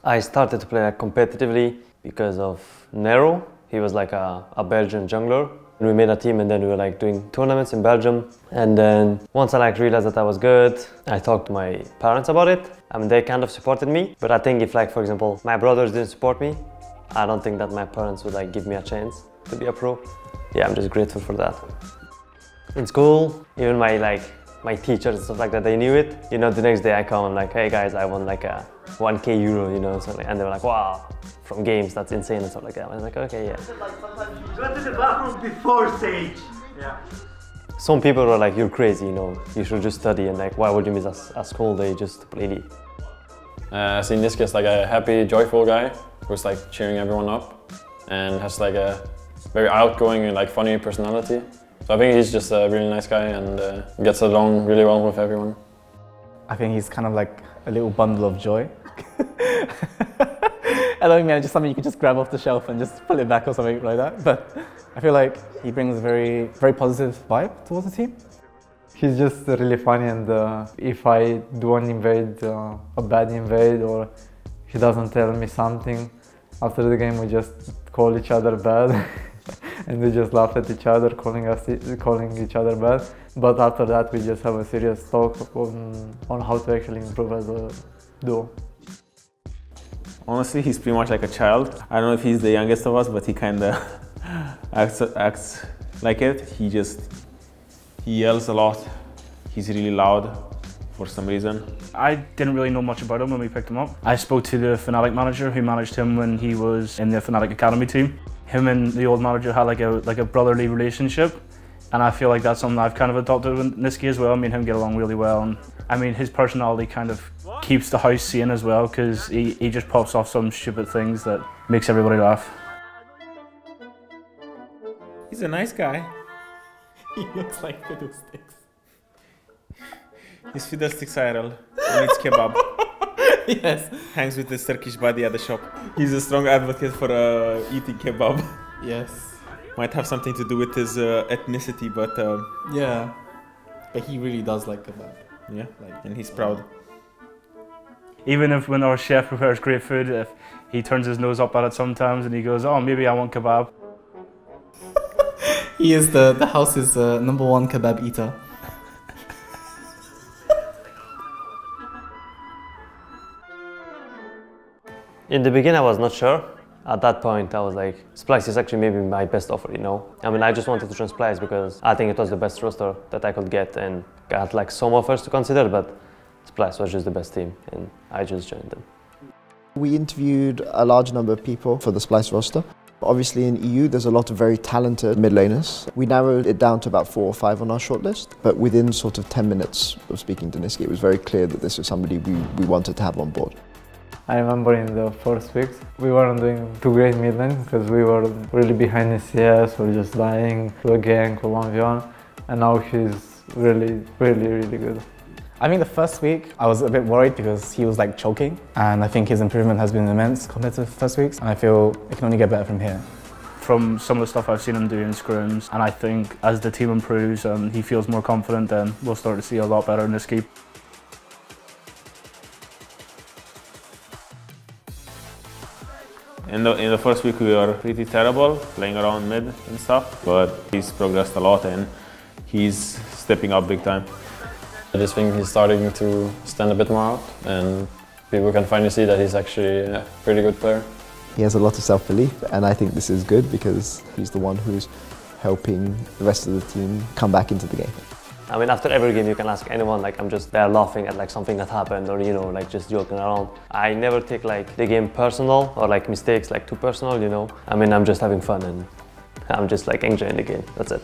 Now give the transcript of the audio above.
I started to play like competitively because of Nero. He was like a Belgian jungler. And we made a team and then we were like doing tournaments in Belgium. And then once I like realized that I was good, I talked to my parents about it. I mean, they kind of supported me. But I think if like, for example, my brothers didn't support me, I don't think that my parents would like give me a chance to be a pro. Yeah, I'm just grateful for that. In school, even my teachers and stuff like that, they knew it. You know, the next day I come, I'm like, hey guys, I won like a 1K euro, you know, something. And they were like, wow, from games, that's insane and stuff like that. I was like, okay, yeah. Go to the bathroom before stage. Yeah. Some people were like, you're crazy, you know, you should just study and like, why would you miss a school day just to play League? I see Nisqy as like a happy, joyful guy who's like cheering everyone up and has like a very outgoing and like funny personality. So I think he's just a really nice guy and gets along really well with everyone. I think he's kind of like a little bundle of joy. I don't mean just something you can just grab off the shelf and just pull it back or something like that. But I feel like he brings a very, very positive vibe towards the team. He's just really funny, and if I do an invade, a bad invade, or he doesn't tell me something, after the game we just call each other bad. And we just laugh at each other, calling each other bad. But after that, we just have a serious talk on how to actually improve as a duo. Honestly, he's pretty much like a child. I don't know if he's the youngest of us, but he kind of acts like it. He yells a lot. He's really loud for some reason. I didn't really know much about him when we picked him up. I spoke to the Fnatic manager who managed him when he was in the Fnatic Academy team. Him and the old manager had like a brotherly relationship, and I feel like that's something I've kind of adopted with Nisqy as well. Me and him get along really well, and I mean his personality kind of keeps the house sane as well, because he just pops off some stupid things that makes everybody laugh. He's a nice guy. He looks like Fiddlesticks. He's Fiddlesticks IRL. He eats kebab. Yes. Hangs with this Turkish buddy at the shop. He's a strong advocate for eating kebab. Yes. Might have something to do with his ethnicity, but yeah. But he really does like kebab. Yeah, and he's proud. Even if when our chef prepares great food, if he turns his nose up at it sometimes and he goes, oh, maybe I want kebab. He is the house's #1 kebab eater. In the beginning, I was not sure. At that point, I was like, Splyce is actually maybe my best offer, you know? I mean, I just wanted to join Splyce because I think it was the best roster that I could get, and got like some offers to consider, but Splyce was just the best team and I just joined them. We interviewed a large number of people for the Splyce roster. Obviously in EU there's a lot of very talented mid laners. We narrowed it down to about 4 or 5 on our shortlist, but within sort of 10 minutes of speaking to Nisqy, it was very clear that this was somebody we wanted to have on board. I remember in the first weeks we weren't doing too great mid lane because we were really behind in CS or just dying to a gank or 1v1, and now he's really good. I think the first week I was a bit worried because he was like choking, and I think his improvement has been immense compared to the first weeks, and I feel it can only get better from here. From some of the stuff I've seen him do in scrims, and I think as the team improves and he feels more confident, then we'll start to see a lot better in Nisqy. In the first week we were pretty terrible, playing around mid and stuff, but he's progressed a lot and he's stepping up big time. I just think he's starting to stand a bit more out, and people can finally see that he's actually a pretty good player. He has a lot of self-belief, and I think this is good because he's the one who's helping the rest of the team come back into the game. I mean, after every game you can ask anyone, like I'm just there laughing at like something that happened, or you know, like just joking around. I never take like the game personal or like mistakes like too personal, you know. I mean, I'm just having fun and I'm just like enjoying the game, that's it.